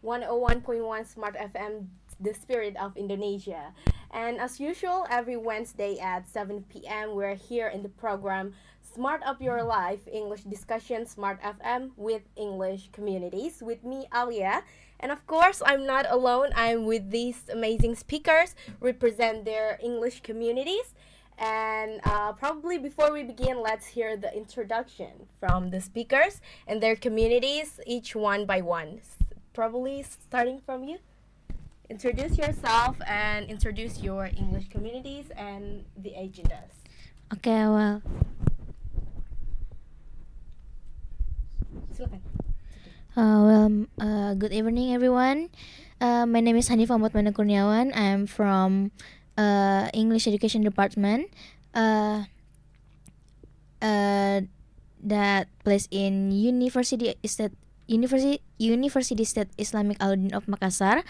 101.1 Smart FM, the spirit of Indonesia. And as usual, every Wednesday at 7 p.m., we're here in the program Smart Up Your Life English Discussion Smart FM with English Communities with me, Alya. And of course, I'm not alone. I'm with these amazing speakers represent their English communities. And probably before we begin, let's hear the introduction from the speakers and their communities, each one by one. Probably starting from you. Introduce yourself and introduce your English communities and the agendas. Okay, well, Silakan. good evening, everyone. My name is Hanifah Kurniawan. I'm from English Education Department. That place in University State Islamic Alauddin of Makassar,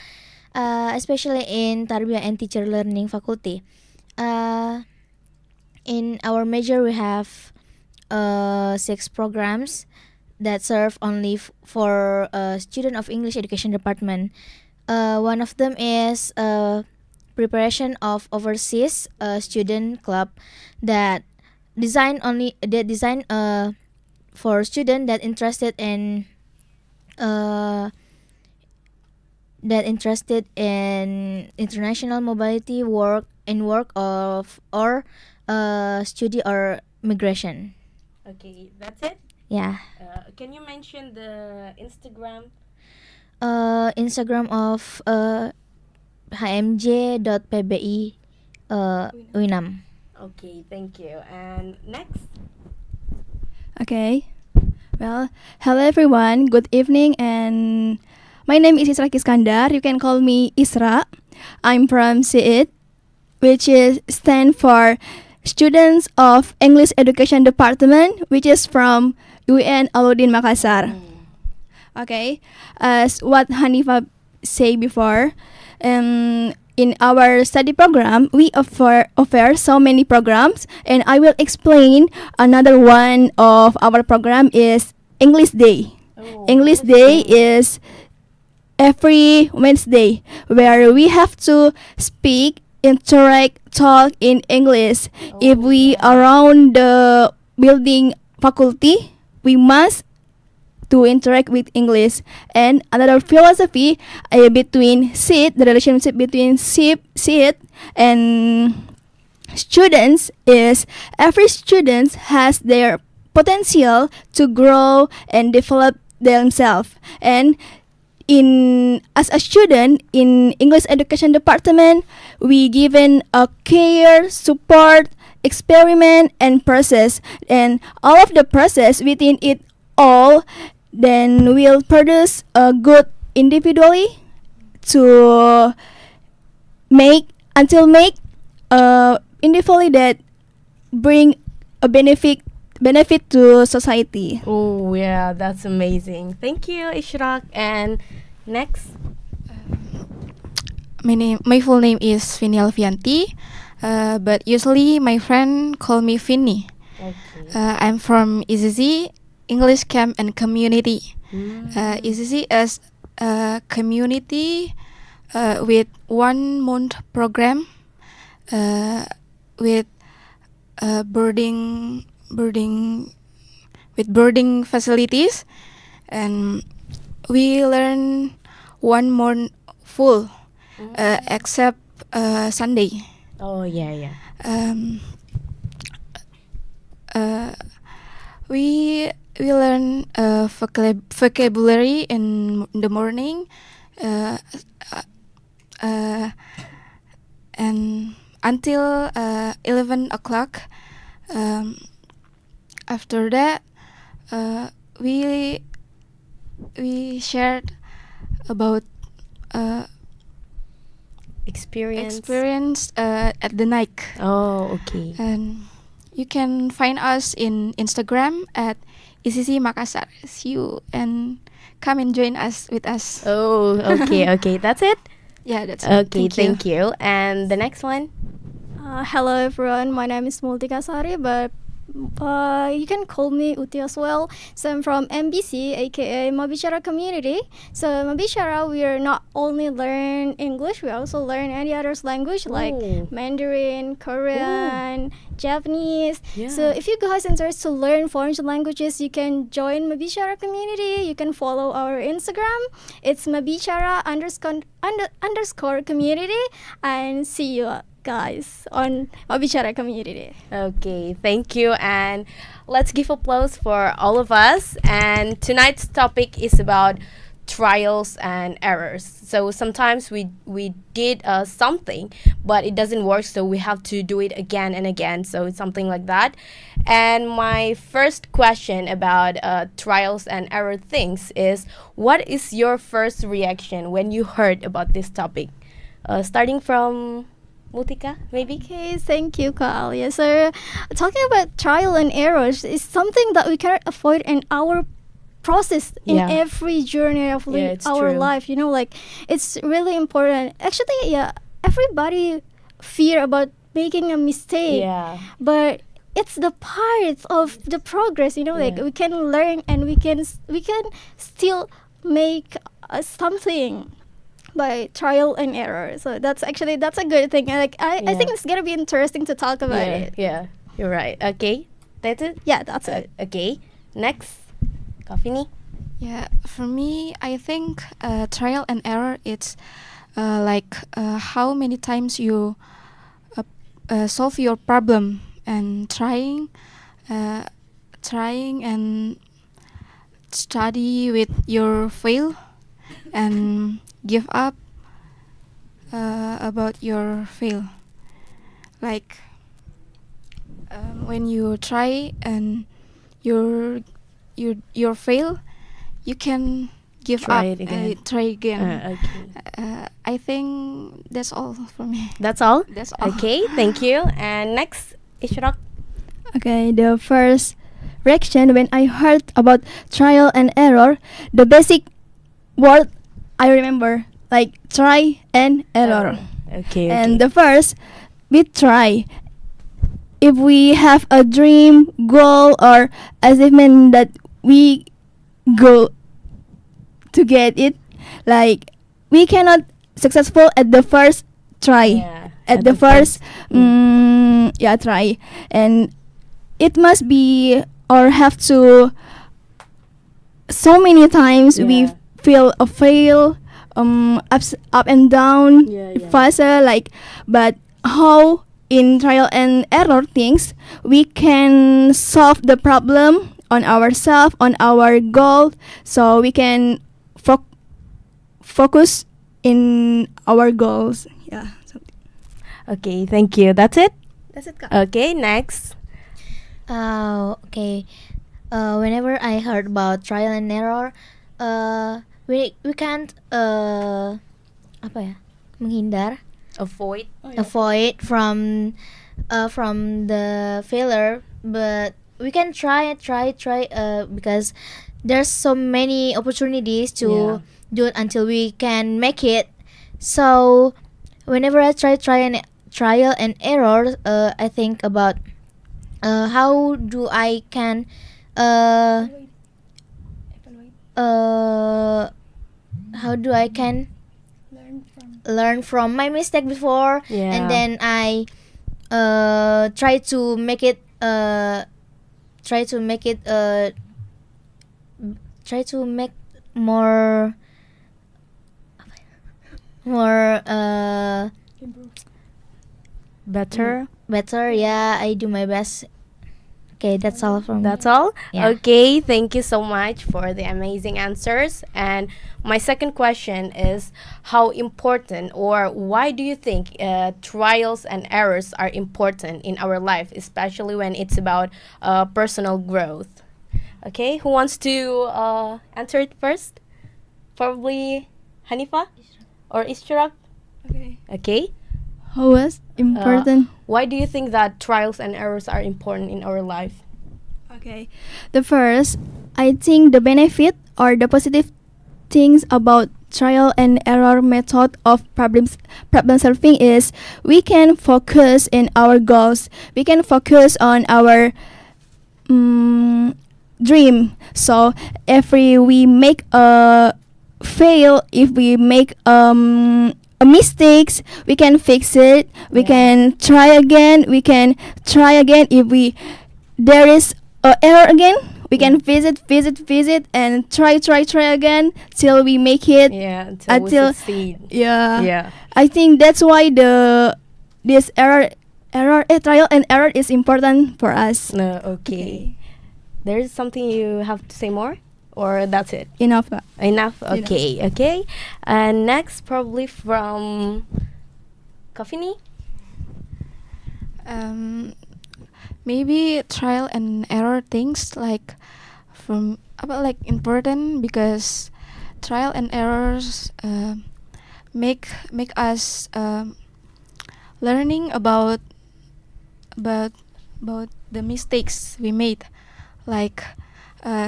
especially in Tarbiyah and Teacher Learning Faculty. In our major, we have 6 programs that serve only for student of English Education Department. One of them is preparation of overseas student club that design for student that interested in international mobility work of or study or migration. Okay, that's it. Yeah. Can you mention the Instagram? Instagram of hmj.pbi Winam. Okay, thank you. And next. Okay. Well, hello everyone. Good evening, and my name is Isyraq Iskandar. You can call me Isra. I'm from SIID, which is stand for Students of English Education Department, which is from UN Alauddin Makassar. Okay, as what Hanifah said before, in our study program, we offer so many programs, and I will explain another one of our program is English Day. English Day is every Wednesday where we have to speak, interact, talk in English. If we around the building faculty, we must to interact with English. And another philosophy between SIID, the relationship between SIID and students is every student has their potential to grow and develop themselves. And as a student in English Education Department, we given a care, support, experiment, and process, and all of the process within it all then will produce a good individually to make individually that bring a benefit to society. Oh yeah, that's amazing. Thank you, Isyraq. And next. My full name is Vinny Alfianti, but usually my friend call me Vinny. Okay. I'm from IZZ, English Camp and Community. IZZ is a community with 1 month program with boarding facilities, and we learn 1 month full except Sunday. Oh yeah. We learn vocabulary in the morning, and until 11 o'clock. After that, we shared about experience at the night. Oh, okay. And you can find us in Instagram at ICC Makassar. See you and come and join us with us. Oh, okay. That's it? Yeah, that's Okay, it. thank you. And the next one? Hello everyone, my name is Multika, but You can call me Uti as well. So I'm from MBC, aka Mabicara Community. So Mabicara, we are not only learn English, we also learn any other language like Ooh. Mandarin, Korean, Japanese. Yeah. So if you guys interested to learn foreign languages, you can join Mabicara Community. You can follow our Instagram. It's Mabicara underscore community, and see you guys on Mabicara Community. Okay, thank you, and let's give applause for all of us. And tonight's topic is about trials and errors. So sometimes we did something, but it doesn't work, so we have to do it again and again. So it's something like that. And my first question about trials and error things is, what is your first reaction when you heard about this topic? Starting from Multika, maybe? Okay, thank you, Alya. So, talking about trial and errors is something that we cannot avoid in our process in Yeah. every journey of Yeah, it's our true. life. You know, like it's really important. Actually, yeah, everybody fear about making a mistake, Yeah. but it's the part of the progress. You know, like Yeah. we can learn and we can still make something by trial and error. So that's a good thing. Like I Yeah. think it's gonna be interesting to talk about Yeah, it. yeah, you're right. Okay, that's it. Yeah, that's it. Okay, next, Vinny. Yeah, for me, I think trial and error. It's like how many times you solve your problem and trying and study with your fail and give up about your fail. Like when you try and your fail, you can give Try up it again. try again. Okay, I think that's all for me. that's all. That's all. Okay, thank you. And next, Isyraq. Okay, the first reaction when I heard about trial and error, the basic word I remember like try and error. Okay, And the first, we try. If we have a dream, goal, or achievement that we go to get it, like we cannot successful at the first try. Yeah, At the first, try, and it must be or have to. So many times we Yeah. feel a fail, up and down, Yeah, yeah. faster, like, but how in trial and error things we can solve the problem on ourselves, on our goal, so we can focus in our goals. Yeah. Okay, thank you. That's it. That's it, Kak. Okay, next. Okay. Whenever I heard about trial and error, we can't apa ya, menghindar, Avoid. avoid from the failure, but we can try because there's so many opportunities to Yeah. do it until we can make it. So whenever I trial and error, I think about how do I can how do I can learn from my mistake before, Yeah. and then I try to make it more Better. better. Yeah, I do my best. Okay, that's all from That's all? Yeah. Okay, thank you so much for the amazing answers. And my second question is, how important or why do you think trials and errors are important in our life, especially when it's about personal growth? Okay, who wants to answer it first? Probably Hanifah or Isyraq? Okay. Okay. How was important? Why do you think that trials and errors are important in our life? Okay. The first, I think the benefit or the positive things about trial and error method of problem solving is we can focus in our goals. We can focus on our dream. So if we make a fail, if we make a mistakes, we can fix it. We can try again. We can try again. If there is a error again, we can visit, and try again till we make it. Yeah, until Until we succeed. yeah. I think that's why this trial and error is important for us. No, okay. There's something you have to say more, or that's it? Enough. Kak. Enough. Okay, okay. And next, probably from Vinny. Maybe trial and error things like from about like important because trial and errors make us learning about the mistakes we made, like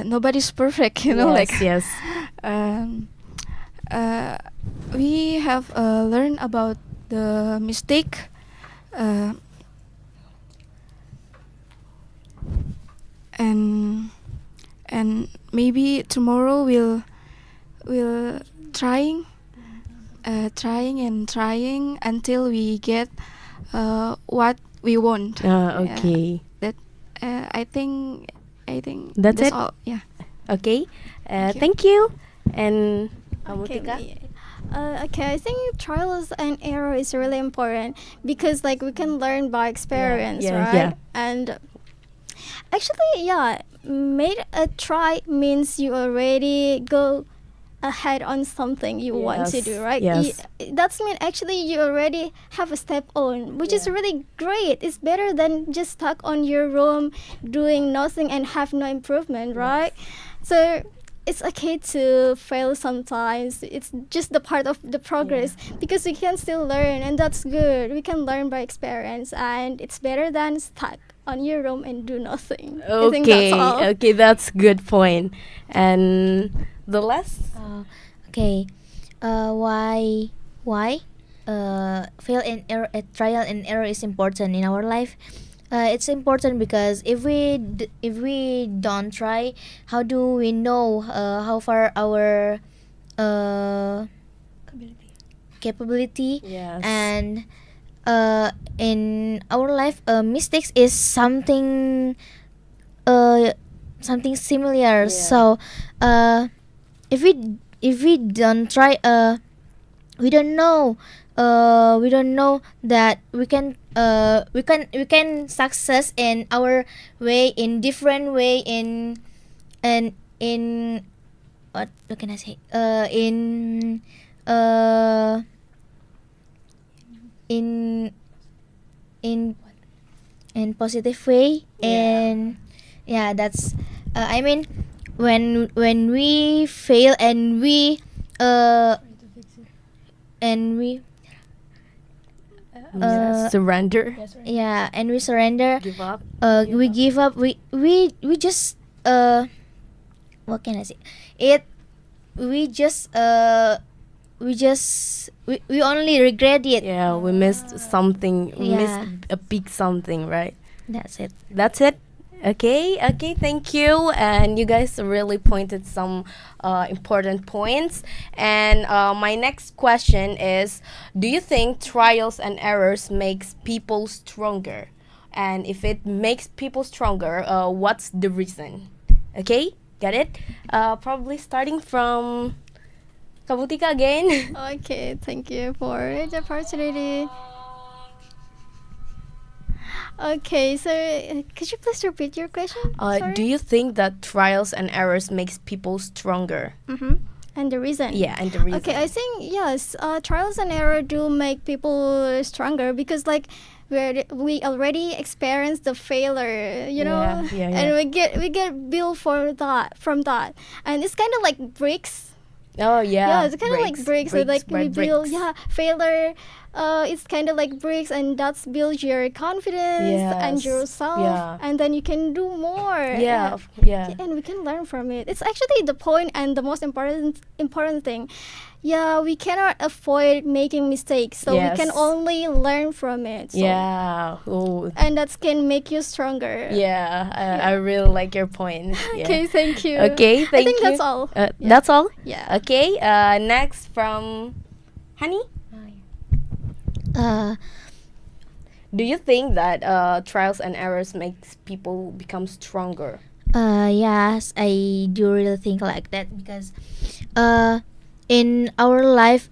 nobody's perfect, you know, Yes, like yes. um, we have learned about the mistake and maybe tomorrow we'll trying until we get what we want. Okay. That I think That's it? all. Yeah. Okay. Thank you. Thank you. And Okay, Multika? okay, I think trials and error is really important because like we can learn by experience, yeah, right? yeah. And actually, made a try means you already go ahead on something you want to Yes, do, right? yes. That's mean actually you already have a step on, which is Yeah. really great. It's better than just stuck on your room doing nothing and have no improvement, right? So it's okay to fail sometimes. It's just the part of the progress because we can still learn, and that's good. We can learn by experience, and it's better than stuck on your room and do nothing. I think Okay, that's all. okay, that's good point. And the last? Okay. Why fail and error, trial and error is important in our life? It's important because if we don't try, how do we know how far our capability? Yes. And in our life, mistakes is something similar. Yeah. So if we don't try, we don't know that we can success in our way, in different way, in what can I say, in positive way. And that's I mean, when we fail and we surrender. and we surrender, Give up. we give up, we just what can I say, we only regret it. Yeah, we missed something. We Yeah. missed a big something, right? That's it. That's it. Okay, thank you. And you guys really pointed some important points. And my next question is, do you think trials and errors makes people stronger? And if it makes people stronger, what's the reason? Okay, got it? Probably starting from Multika again. Okay, thank you for the opportunity. Okay, so could you please repeat your question? Sorry. Do you think that trials and errors makes people stronger? And the reason? Yeah, and the reason. Okay, I think yes. Trials and error do make people stronger because like we already experienced the failure, you know, Yeah. and we get built for that from that, and it's kind of like bricks. Oh yeah. Yeah, it's kind of like bricks. So like by we build bricks. failure. it's kind of like bricks, and that's build your confidence and Yes. yourself, Yeah. and then you can do more. Yeah. Yeah. And we can learn from it. It's actually the point and the most important thing. Yeah, we cannot avoid making mistakes, so we can Yes. only learn from it. So, Yeah. Oh. and that can make you stronger. Yeah. I really like your point. Yeah. Okay, thank you. Okay. Thank I think you. that's all. Yeah. That's all. Yeah. Okay. Next from Honey. Uh, Do you think that trials and errors makes people become stronger? yes, I do really think like that because in our life,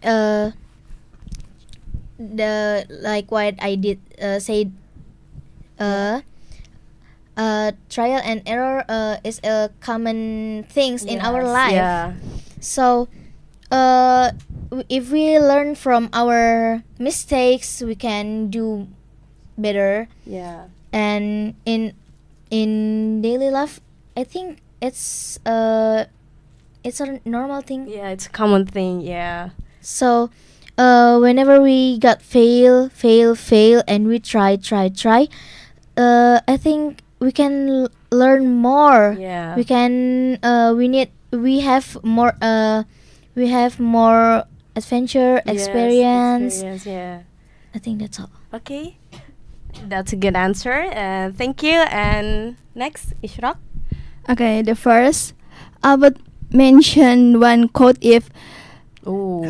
the like what I did say, trial and error is a common things in our Yes, life. Yeah. So, if we learn from our mistakes, we can do better. Yeah. And in daily life, I think it's a normal thing. Yeah. It's a common thing. Yeah. So, whenever we got fail, and we try, I think we can learn more. Yeah. We can we have more adventure Yes, experience. Yeah. I think that's all. Okay. That's a good answer. Thank you. And next, Isyraq. Okay, the first, I would mention one quote Oh.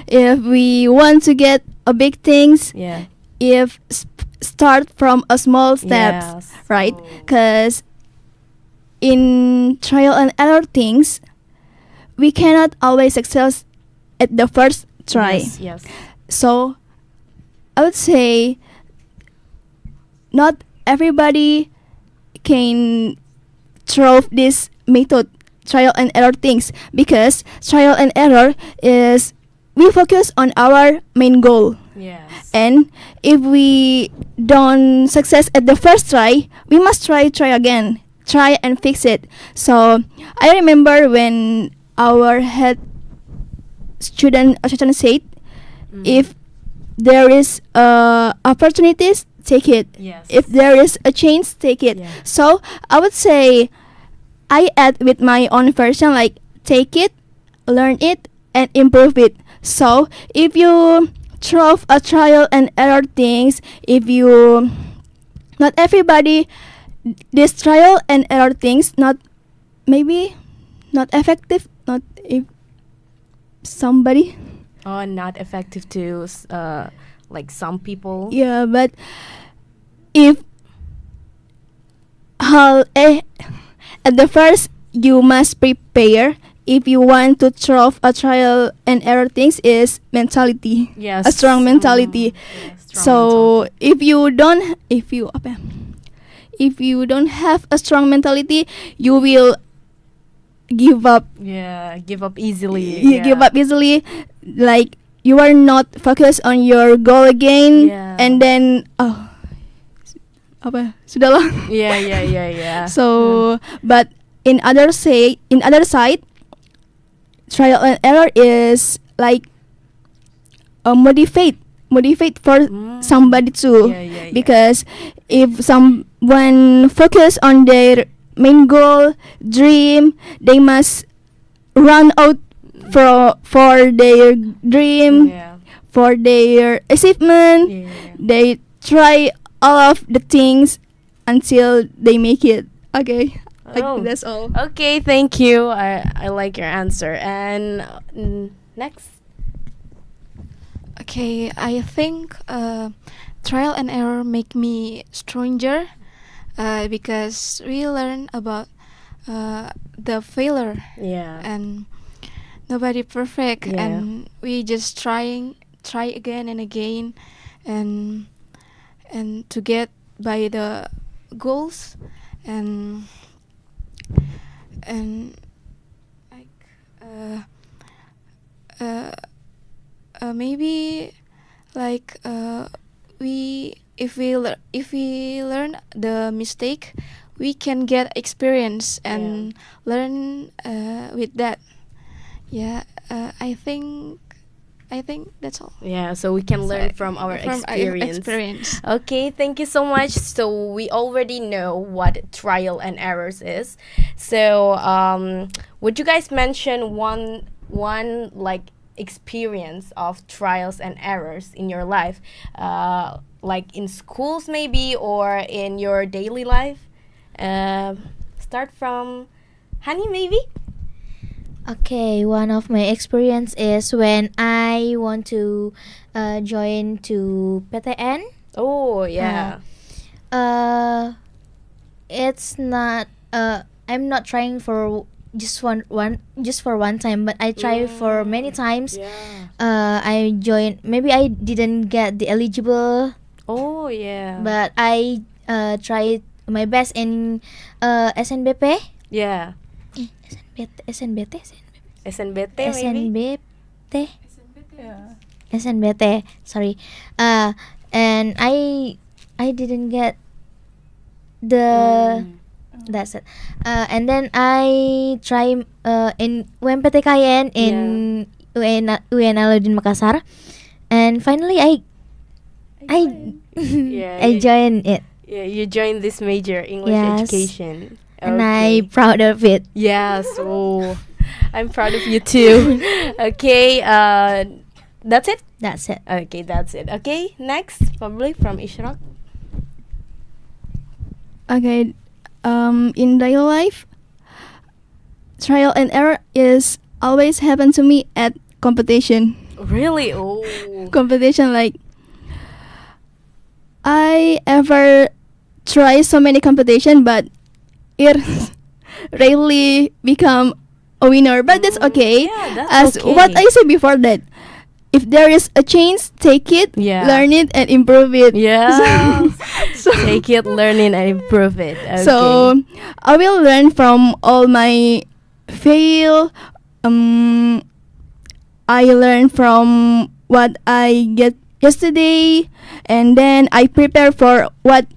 if we want to get a big things, Yeah. if start from a small steps, Yes. right? Oh. Because in trial and error things, we cannot always success at the first try. Yes. Yes. So I would say not everybody can throw this method, trial and error things, because trial and error is we focus on our main goal. Yes. And if we don't success at the first try, we must try again, try and fix it. So I remember when our head student said, if there is opportunities, take it. Yes. If there is a chance, take it. Yeah. So I would say I add with my own version, like take it, learn it, and improve it. So if you throw a trial and error things, if you not everybody this trial and error things not maybe not effective, not if somebody Not effective to like some people. yeah, but if at the first you must prepare if you want to throw a trial and error things is mentality, Yes. a strong mentality. Yeah, strong So mentality. if you don't have a strong mentality, you will give up. Yeah, give up easily. You give up easily, like you are not focused on your goal again. Yeah. And then sudahlah. Yeah. So but in other side, trial and error is like a motivate for somebody too. Yeah. Because if someone focus on their main goal, dream, they must run out for their dream, Yeah. for their achievement. Yeah. They try all of the things until they make it. Okay, Oh. that's all. Okay, thank you. I like your answer. And next. Okay, I think trial and error make me stronger because we learn about the failure Yeah. and nobody perfect, Yeah. and we just try again and again, and to get by the goals, and like maybe like if we learn the mistake, we can get experience and learn with that. Yeah, I think I think that's all. Yeah, so we can learn from our experience. Experience. Okay, thank you so much. So we already know what trial and errors is. So would you guys mention one like experience of trials and errors in your life, like in schools maybe or in your daily life? Start from Hani maybe. Okay, one of my experience is when I want to join to PTN. Oh yeah. It's not I'm not trying for just for one time, but I try for many times. Yeah. I joined, maybe I didn't get the eligible, Oh yeah. but I tried my best in SNBP. Yeah. SNBT SNBT maybe. SNBT SNBT, sorry. And I didn't get the that's it. And then I try in UMPTKN in UN Alauddin Makassar, and finally I Yeah. I joined it, Yeah, you joined this major English Yes. education. and Okay. I proud of it. Yes. Oh, I'm proud of you too. Okay. That's it. That's it. Okay, that's it. Okay, next probably from Isyraq. Okay, in daily life, trial and error is always happen to me at competition. Really? Oh. Competition, like I ever try so many competition, but it rarely become a winner. But that's okay. Yeah, that's As okay. what I said before, that if there is a change, take it, Yeah. learn it, and improve it. Yeah. So, Take it, learn it, and improve it. Okay. so I will learn from all my fail. I learn from what I get yesterday, and then I prepare for what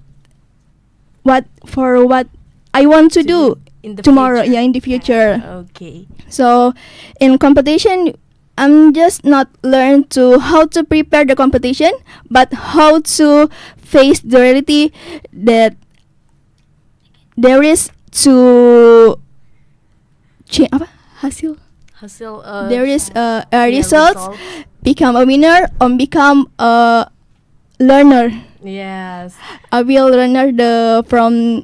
I want to do in the tomorrow. future. Yeah, in the future. Okay. So in competition, I'm just not learn to how to prepare the competition, but how to face the reality that there is to apa hasil. Hasil. There is a yeah, result, results. become a winner or become a learner. Yes. I will learn from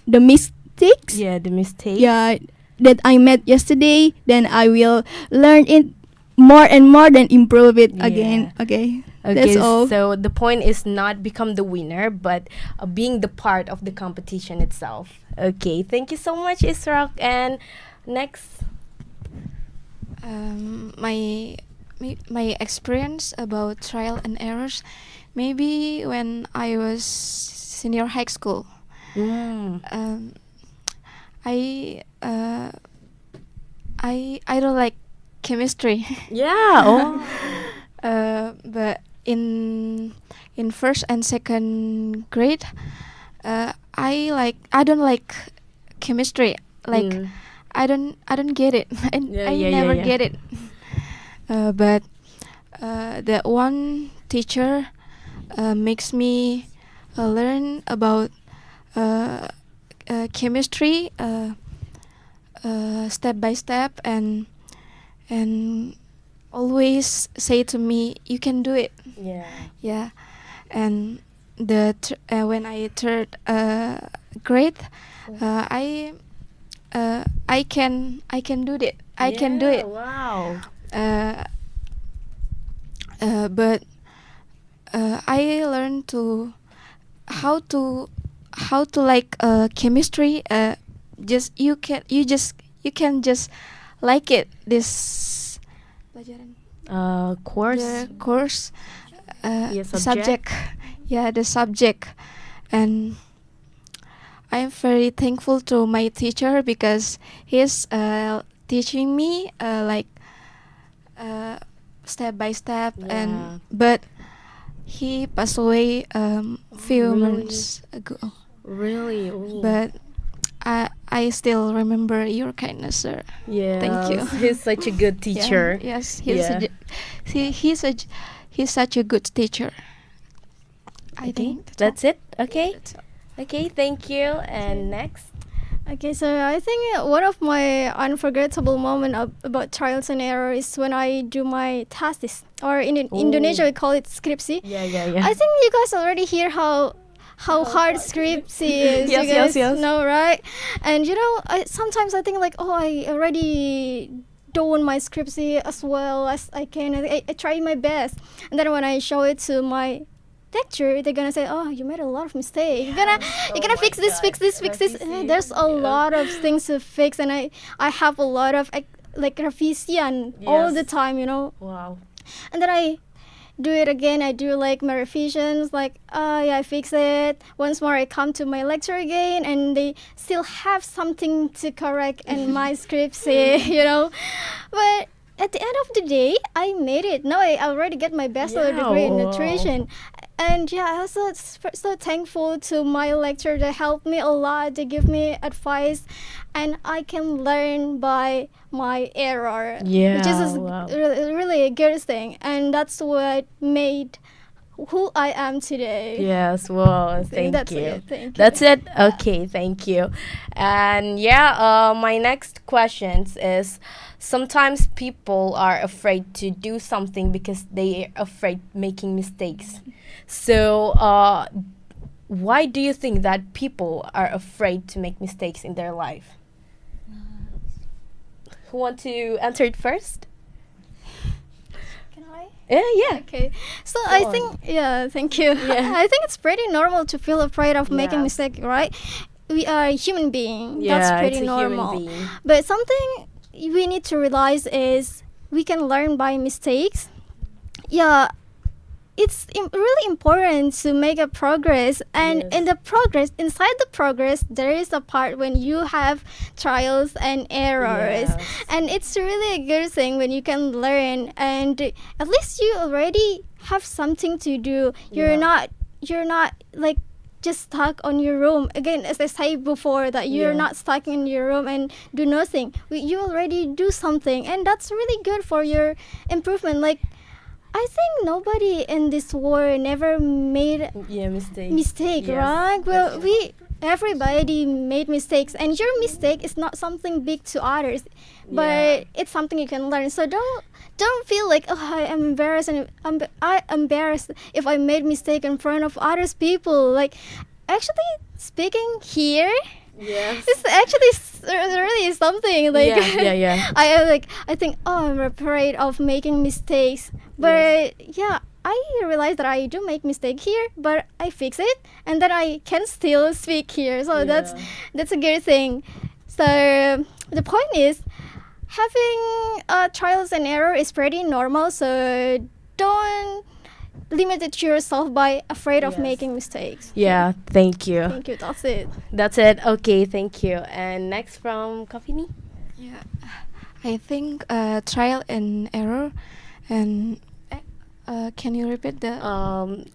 the mistakes. Yeah, the mistake. Yeah, that I made yesterday. Then I will learn it more and more, then improve it again. Okay, Okay, that's all. so the point is not become the winner, but being the part of the competition itself. Okay, thank you so much, Isyraq. And next, My experience about trial and errors, maybe when I was senior high school. I don't like chemistry. yeah, oh, But in first and second grade, I don't like chemistry. Like Mm. I don't get it. Yeah, I yeah, never yeah. get it. But the one teacher makes me learn about chemistry step by step, and always say to me, you can do it. Yeah. Yeah. And when I third grade, I can do it. I can do it. Wow. But I learned to how to like chemistry. You can just like it. This pelajaran. Course. The course, Yeah, subject. Yeah, the subject. And I'm very thankful to my teacher because he's teaching me like step by step. Yeah. And but he passed away few really? months ago. Really? Ooh. But I still remember your kindness, sir. yeah, thank you. He's such a good teacher. Yeah, yes, he's Yeah. he's such a good teacher. I think That's it. Okay. That's all. Okay. Thank you. And next. Okay, so I think one of my unforgettable moment about trials and error is when I do my thesis, or in Indonesia we call it skripsi. Yeah. Yeah. I think you guys already hear how hard skripsi is. Yes, You guys yes. know, right? And sometimes I think like, oh, I already done my skripsi as well as I can. I try my best, and then when I show it to my lecture, they're gonna say, "Oh, you made a lot of mistakes. You're gonna fix this, fix this, fix this." There's a lot of things to fix, and I have a lot of like revision all the Yes. time, you know. Wow. And then I do it again. I do like my revisions, like, yeah, I fix it. Once more, I come to my lecture again, and they still have something to correct in my scripts, you know. But at the end of the day, I made it. Now I already get my bachelor Yeah, degree in wow. nutrition. And yeah, I was so thankful to my lecturer. They helped me a lot. They give me advice, and I can learn by my error, which is wow. really a good thing. And that's what made who I am today. Yes. Well, I think thank that's you. it. Thank you. That's it. Okay, thank you. And yeah, my next questions is, sometimes people are afraid to do something because they are afraid making mistakes. So, why do you think that people are afraid to make mistakes in their life? Who want to answer it first? Can I? Yeah. Okay. So Go I on. think, yeah, thank you. Yeah. I think it's pretty normal to feel afraid of making Yeah. mistake, right? We are a human being. Yeah, That's pretty it's a human normal. being. But something we need to realize is we can learn by mistakes. Yeah, it's really important to make a progress, and Yes. in the progress, inside the progress, there is a part when you have trials and errors, Yes. and it's really a good thing when you can learn, and at least you already have something to do. You're Yeah. not like just stuck on your room again, as I said before, that you're Yeah. not stuck in your room and do nothing. You already do something, and that's really good for your improvement. Like, I think nobody in this world never made Yeah, mistake, Yes, right? Well, that's everybody made mistakes, and your mistake is not something big to others, but it's something you can learn. So don't feel like, oh, I am embarrassed, and I embarrassed if I made mistake in front of others people. Like, actually speaking here, Yes. it's actually really something like. Yeah. I think, oh, I'm afraid of making mistakes, but yeah, I realize that I do make mistake here, but I fix it, and then I can still speak here. So Yeah. that's a good thing. So the point is, having trials and error is pretty normal. So don't limit it to yourself by afraid of Yes. making mistakes. Yeah, thank you. Thank you. That's it. That's it. Okay, thank you. And next from Kafini. Yeah, I think trial and error, and can you repeat the?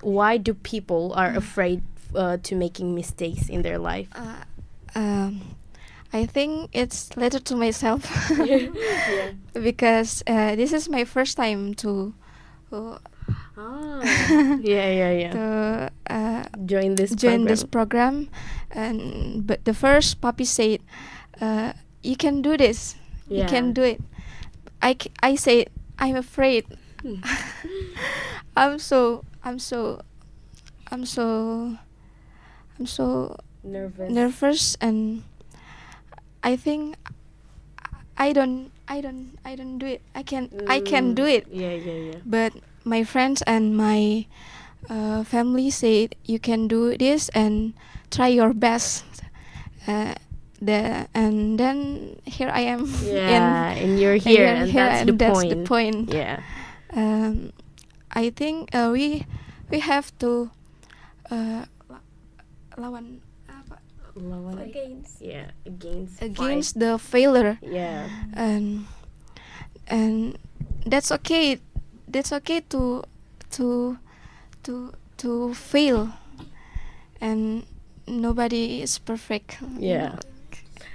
Why do people are afraid to making mistakes in their life? I think it's related to myself Yeah. because this is my first time to Yeah. to Join this join program. this program, and but the first puppy said, "You can do this. You can do it." I said, "I'm afraid. I'm so Nervous. nervous, and I think I don't do it. I can do it." Yeah. But my friends and my family said, "You can do this and try your best." And then here I am. Yeah, and you're here, and that's the that's point. the point. Yeah. I think we have to lawan apa? Against the failure, Yeah. and that's okay. That's okay to fail, and nobody is perfect. Yeah.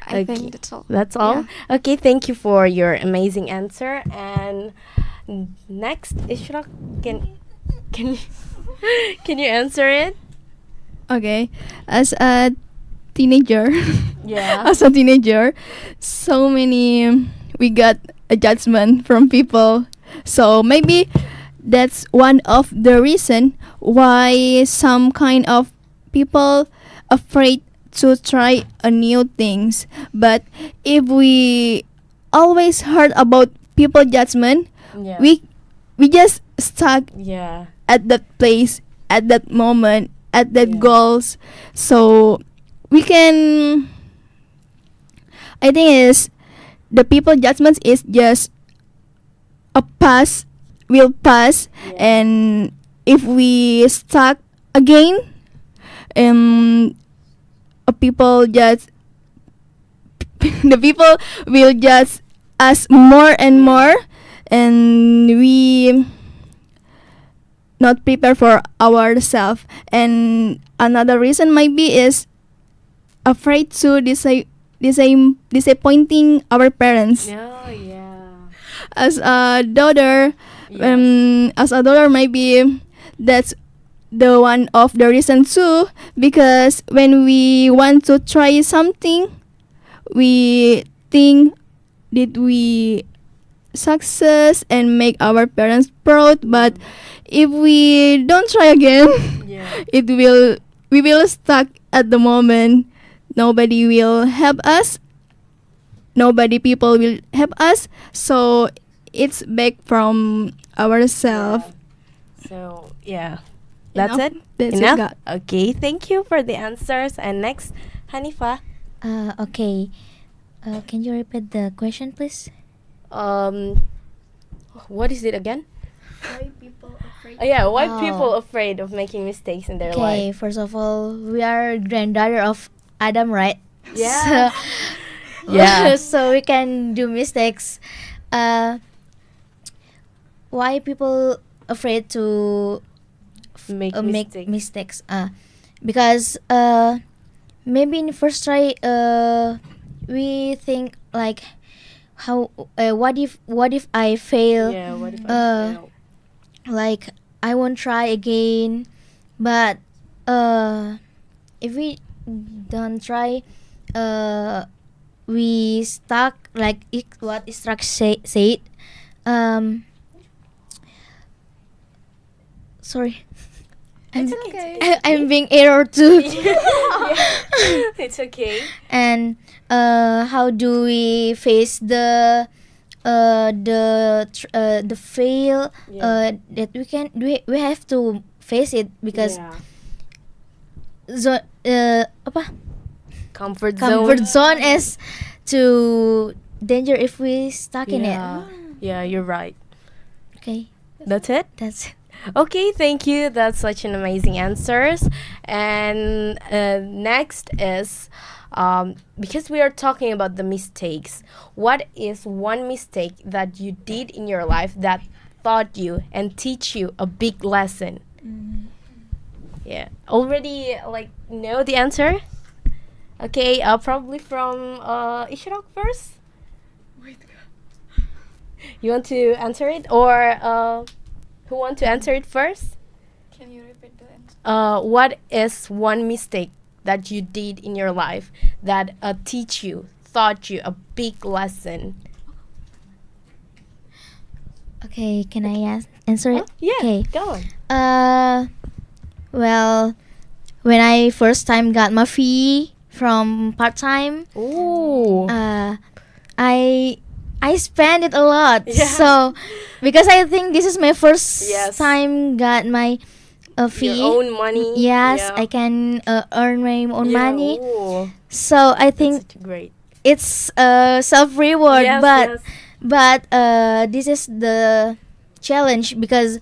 I Okay. think that's all. That's all. Yeah. Okay, thank you for your amazing answer. And Next, Isyraq, can you can you answer it? Okay, as a teenager, Yeah. as a teenager, so many we got a judgment from people. So maybe that's one of the reason why some kind of people afraid to try a new things. But if we always heard about people judgment, Yeah. we just stuck Yeah. at that place, at that moment, at that Yeah. goals. So we can, I think is the people judgments is just a pass, will pass. Yeah. And if we stuck again, people just the people will just ask more and more, and we not prepare for ourselves. And another reason might be is afraid to disappointing our parents. Oh, yeah. As a daughter, Yes. as a daughter, maybe that's the one of the reason too, because when we want to try something, we think, did we success and make our parents proud? But if we don't try again, Yeah. we will stuck at the moment. Nobody will help us, nobody people will help us, so it's back from ourselves. So, yeah. That's Enough. it? That's Enough? it, God. Okay, thank you for the answers. And next, Hanifah. Okay. Can you repeat the question, please? What is it again? Why people afraid? Yeah, why Oh. people afraid of making mistakes in their Okay, life? first of all, we are granddaughter of Adam, right? Yeah. So, Yeah. so we can do mistakes. Why people afraid to Make make mistakes. mistakes? Because maybe in first try we think like how what if I fail? Yeah, what if I fail? Like I won't try again. But if we don't try, we stuck like what Isyraq said. Sorry, It's I'm, okay. I'm being error too. It's okay. And how do we face the fail Yeah. that we have to face it because Yeah. apa Comfort comfort zone. zone is too danger if we stuck in it. Yeah. Yeah, you're right. Okay, That's it? that's it. Okay, thank you. That's such an amazing answers. And next is because we are talking about the mistakes. What is one mistake that you did in your life that taught you and teach you a big lesson? Yeah, already like know the answer. Okay, probably from Isyraq first. You want to answer it, or who want to answer it first? Can you repeat the answer? What is one mistake that you did in your life that taught you a big lesson? Okay, can I answer it? Yeah, Okay. go on. Well, when I first time got my fee from part time, Ooh. I spent it a lot. Yeah. So because I think this is my first Yes. time got my fee. Your own money. Yes, Yeah. I can earn my own Yeah, money. ooh, So I think that's great. it's self reward, Yes, but yes. but this is the challenge because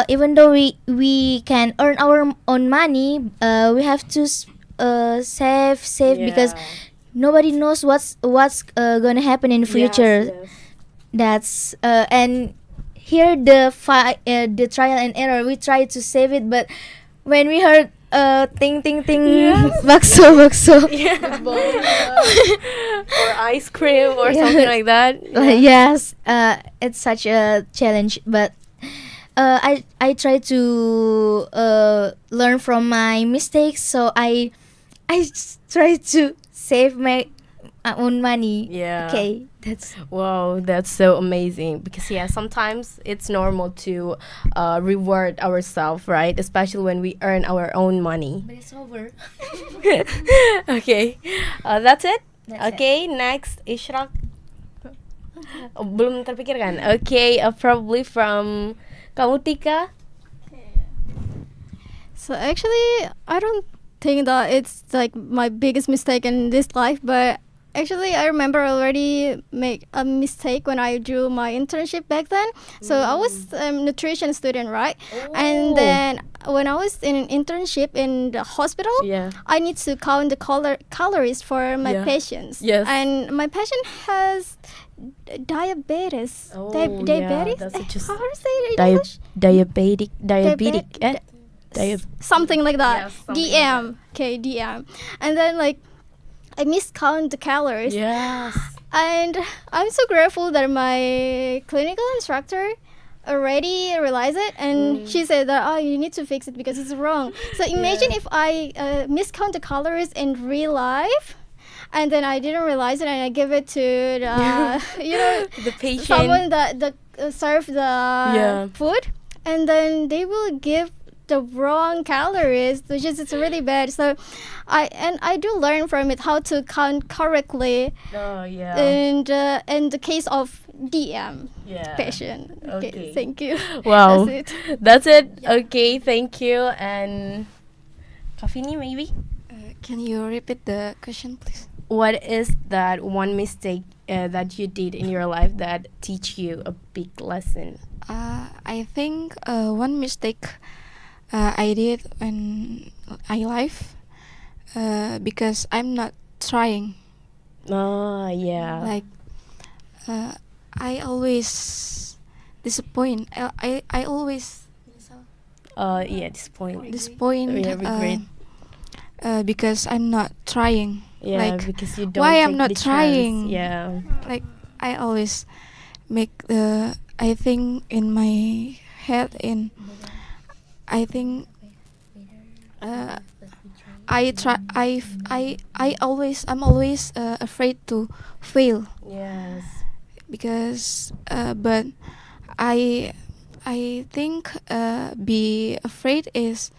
even though we can earn our own money, we have to save because Yeah. nobody knows what's gonna happen in the future. Yes, yes. That's and here the trial and error. We try to save it, but when we heard ting ting ting, Yes. bakso bakso. Yeah. Or ice cream or something like that. Yes, it's such a challenge, but I try to learn from my mistakes, so I try to save my own money. Yeah. Okay, that's Wow, that's so amazing. Because yeah, sometimes it's normal to reward ourselves, right? Especially when we earn our own money. but it's over. Okay, that's it. That's Okay, next Isyraq. Oh, belum terpikirkan. Okay, probably from Multika. So actually, I don't think that it's like my biggest mistake in this life, but actually I remember already make a mistake when I do my internship back then. So I was a nutrition student, right? And then when I was in an internship in the hospital, Yeah. I need to count the calories for my Yeah. patients. Yes. And my patient has diabetes. Oh, Diabetes? yeah, that's How do you say it in Dia- English? diabetic. Diabe- something like that. Yeah, something like DM. Okay, DM. And then like I miscount the calories. Yes. And I'm so grateful that my clinical instructor already realized it, and she said that you need to fix it because it's wrong. So imagine if I miscount the calories in real life, and then I didn't realize it, and I give it to the The patient. someone that serve the Yeah. food, and then they will give the wrong calories, which is it's really bad. So I do learn from it how to count correctly Oh yeah. in the case of DM Yeah. patient. Okay, Okay. thank you. Wow. That's it. That's it. Okay, thank you. And Kafini, maybe. Can you repeat the question, please? What is that one mistake that you did in your life that teach you a big lesson? I think one mistake I did in my life because I'm not trying. Oh yeah. Like I always disappoint. I always Yeah. Disappointed. disappoint Yeah, regret. because I'm not trying. Yeah, like, because you don't. why take I'm not the chance. trying? Yeah. Like I always make I think in my head in I think I try I'm always afraid to fail Yes. because but I think be afraid is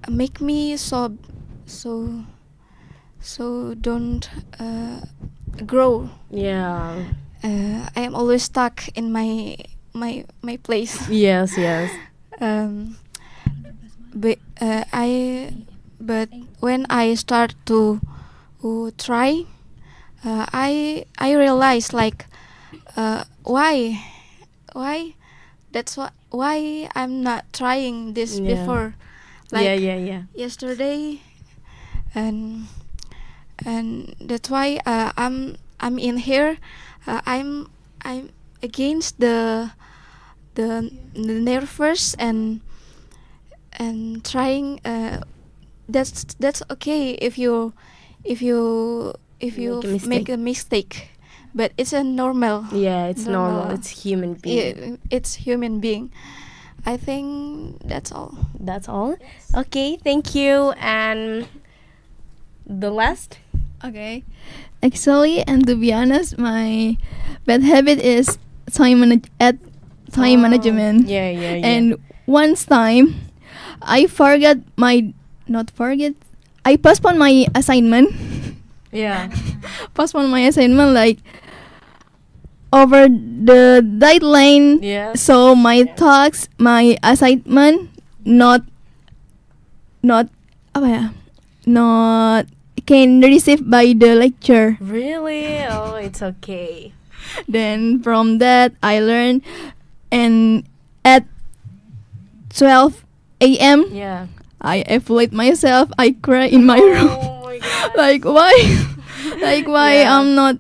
make me so don't grow. Yeah. I am always stuck in my place. Yes. Yes. But when I start to try, I realize like why that's why I'm not trying this Yeah. before, like Yeah. yesterday, and that's why I'm in here. I'm against the nervous and trying. That's okay if you make a mistake, but it's a normal. Yeah. It's normal. Normal. It's human being. It's human being. I think that's all. That's all. Okay. Thank you. And the last. Okay. Actually, and to be honest, my bad habit is time management. Yeah. And once time, I I postponed my assignment. yeah. Postpone my assignment like over the deadline. Yeah. So my tasks, my assignment not apa ya? Not can receive by the lecture. Really? Oh, it's okay. Then from that I learned, and at 12 a.m. Yeah. I evaluate myself. I cry in my room. Oh my god. Like why? Like why Yeah. I'm not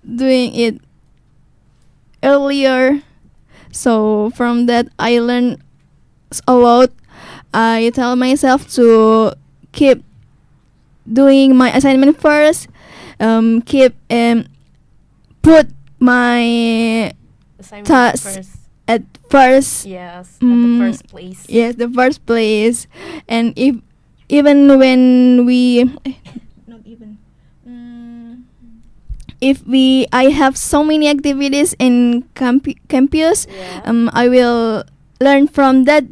doing it earlier. So from that I learned a lot. I tell myself to keep doing my assignment first. Keep put my Assignment task first. at first. Yes, at the first place. Yes, the first place. And if even when we not even if we I have so many activities in campus, Yeah. I will learn from that.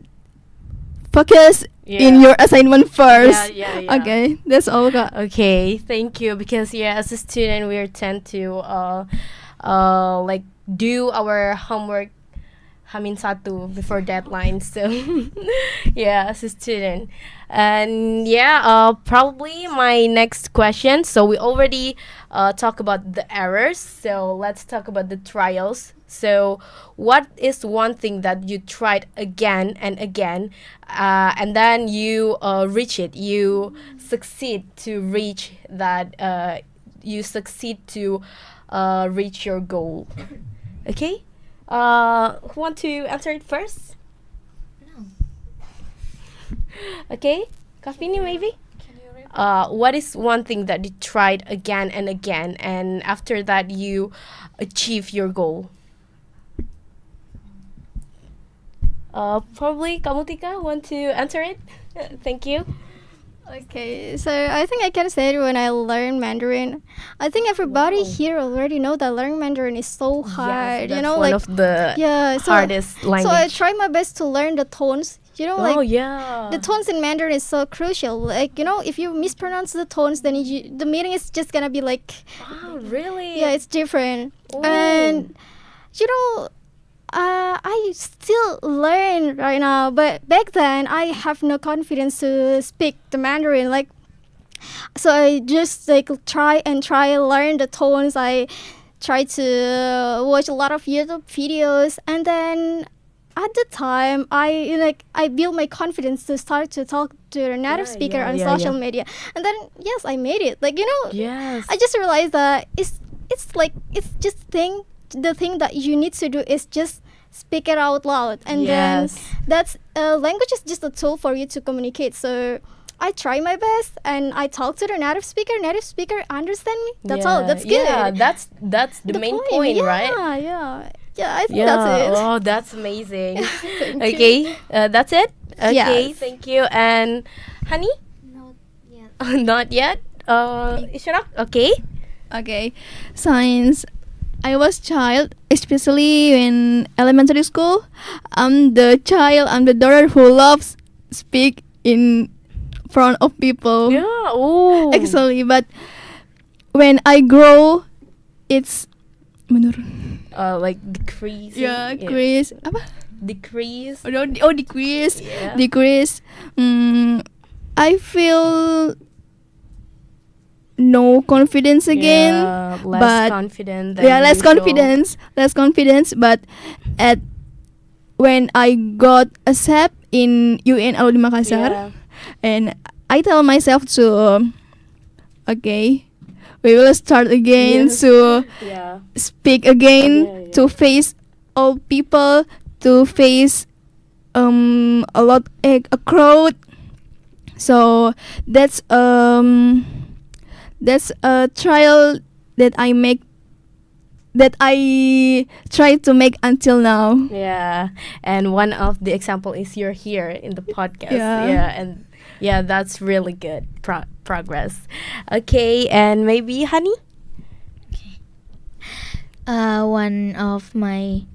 Focus in Yeah. your assignment first. Yeah. Okay, that's all, Kak. Okay, thank you. Because yeah, as a student, we tend to like do our homework Hamin satu before deadline. So yeah, as a student, and yeah, probably my next question. So we already talk about the errors. So let's talk about the trials. So what is one thing that you tried again and again, and then you reach it? You succeed to reach that. You succeed to reach your goal. Okay. Who want to answer it first? No. Okay, Kafini maybe. What is one thing that you tried again and again, and after that you achieve your goal? Probably Kamutika want to answer it. Thank you. Okay, so I think I can say it when I learned Mandarin. I think everybody here already know that learning Mandarin is so hard. Yes, you that's know, one like of the hardest language. So I try my best to learn the tones. You know, like oh yeah. the tones in Mandarin is so crucial. Like you know, if you mispronounce the tones, then the meaning is just gonna be like, Oh really? yeah, it's different. Oh. And you know, I still learn right now, but back then I have no confidence to speak the Mandarin. Like, so I just like try and learn the tones. I try to watch a lot of YouTube videos, and then at the time I build my confidence to start to talk to a native speaker on social media, and then yes, I made it. Like you know, Yes. I just realized that it's just the thing that you need to do is just speak it out loud, and then Yes. that's language is just a tool for you to communicate. So I try my best and I talk to the native speaker understand me. That's all. That's good. Yeah, that's the main point, yeah, right? yeah, I think Yeah. that's it. Oh, that's amazing. Thank Okay, that's it. Okay, Yes. thank you. And Honey, Not yet. not yet. Isyraq, okay. Okay, since I was child, especially in elementary school, I'm the daughter who loves speak in front of people. Yeah. Oh. Actually, but when I grow, it's menurun. Like decrease. Yeah, decrease. Apa? Decrease. Decrease. Yeah. Decrease. I feel no confidence again. Yeah, less but confident. Than yeah, less usual. confidence. But at when I got accept in UN Alya di Makassar, Yeah. and I tell myself to, okay, we will start again Yes. to Yeah. speak again, Yeah. to face all people, to face a lot a crowd. So that's a trial that I try to make until now. Yeah, and one of the example is you're here in the podcast. Yeah. And yeah, that's really good progress. Okay, and maybe Honey. One of my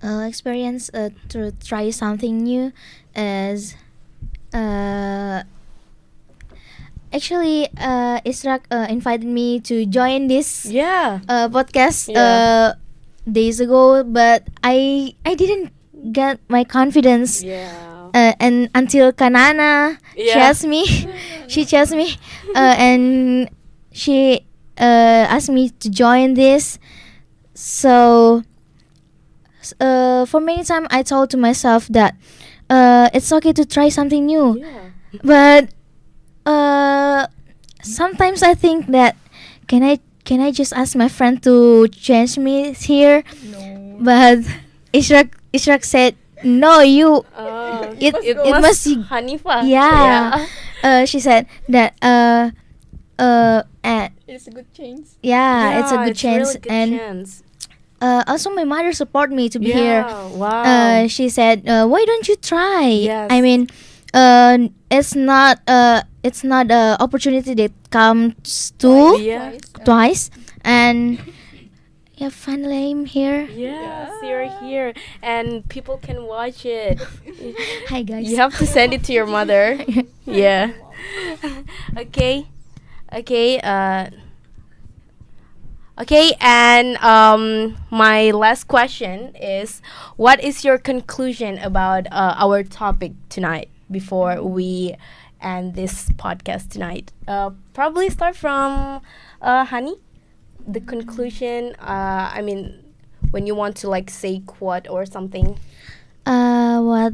experience to try something new is actually Isyraq invited me to join this Yeah. podcast Yeah. days ago, but I didn't get my confidence. Yeah. And until Kanana Yeah. she chose me, and she asked me to join this. So for many time I told to myself that it's okay to try something new, Yeah. but sometimes I think that can I just ask my friend to change me here? No. But Isyraq said no, you Wow. it must must be Hanifah. yeah. She said that and It's a good change. yeah, it's a good chance. Really good And chance. also my mother support me to be here. Wow. She said, "Why don't you try?" Yes. I mean, it's not a opportunity that comes to yeah. twice, and yeah, finally I'm here. Yes, you're here, and people can watch it. Hi guys. You have to send it to your mother. Yeah. Okay. Okay. Okay, and my last question is, what is your conclusion about our topic tonight before we end this podcast tonight? Probably start from Hani. The conclusion. I mean, when you want to like say quote or something. What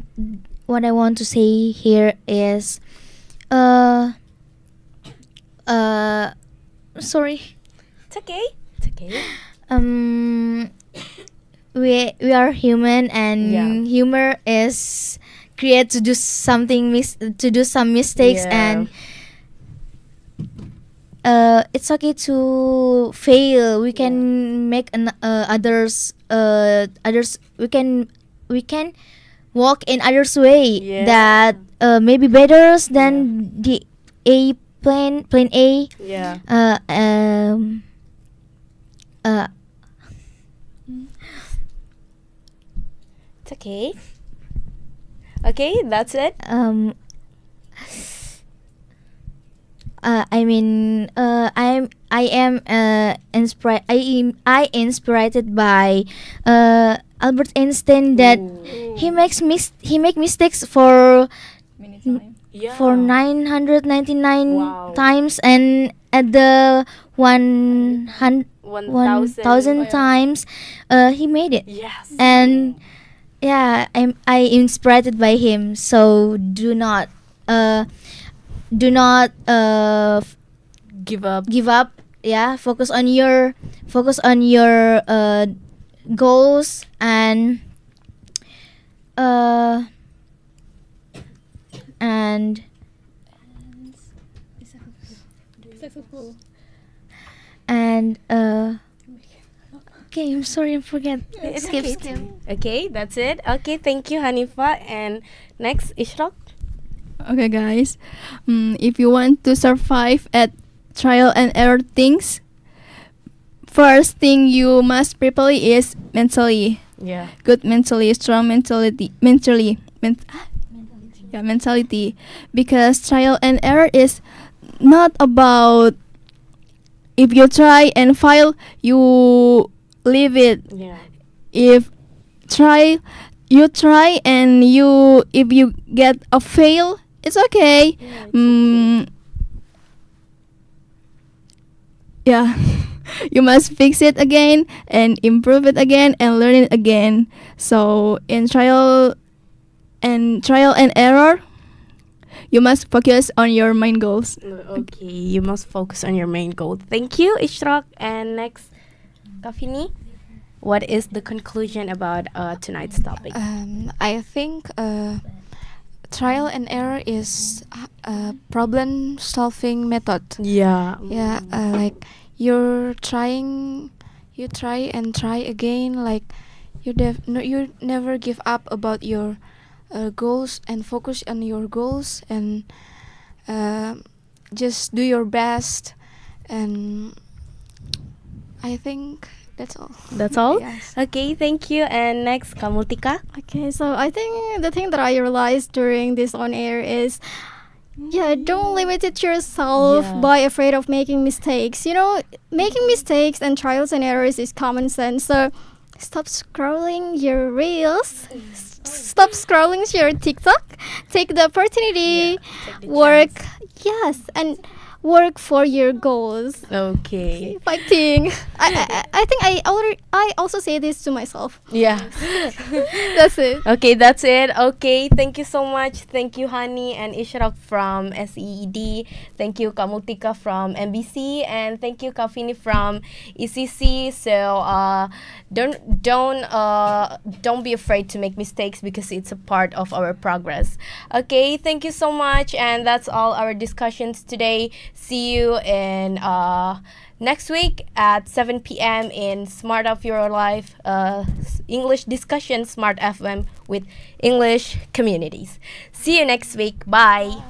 I want to say here is, sorry. It's okay. It's okay. We are human, and Yeah. humor is created to do something to do some mistakes, Yeah. and it's okay to fail. We can make others we can walk in others way Yeah. that maybe better than the A plan A. Yeah. It's okay. Okay, that's it. I mean, I am inspired. I inspired by Albert Einstein that he make mistakes for Many times. Yeah. for 999 Wow. times, and at the 1,000 1,000. times he made it. Yes. And yeah, I inspired by him. So do not Give up. give up. Yeah, focus on your goals, and and Successful. and okay, I'm sorry, I forget. It's Skip. okay. Okay, that's it. Okay, thank you, Hanifah. And next, Isyraq. Okay, guys. If you want to survive at trial and error things, first thing you must prepare is mentally. Yeah. Good mentally, strong mentality, mentality. Because trial and error is not about if you try and fail, you leave it. Yeah. If you try and if you get a fail, it's okay. Yeah, it's okay. Yeah. You must fix it again and improve it again and learn it again. So in trial and error, you must focus on your main goals. Okay, you must focus on your main goal. Thank you, Isyraq. And next, Kafini. What is the conclusion about tonight's topic? I think trial and error is a problem solving method. Yeah. Yeah, like you try and try again. Like you never give up about your goals and focus on your goals and just do your best. And I think that's all. That's all? Yes. Okay, thank you. And next, Multika. Okay, so I think the thing that I realized during this on air is, yeah, don't limit it yourself Yeah. by afraid of making mistakes. You know, making mistakes and trials and errors is common sense. So stop scrolling your reels. Stop scrolling your TikTok. Take the opportunity. Take the Work. chance. Yes, and work for your goals. Okay. Fighting. I think I also say this to myself. Yeah. That's it. Okay, that's it. Okay, thank you so much. Thank you, Hani and Isyraq from SEED. Thank you, Kak Multika from MBC, and thank you, Kak Vinny from ECC. So don't be afraid to make mistakes because it's a part of our progress. Okay, thank you so much, and that's all our discussions today. See you in next week at 7 p.m. in Smart of Your Life English Discussion Smart FM with English Communities. See you next week. Bye.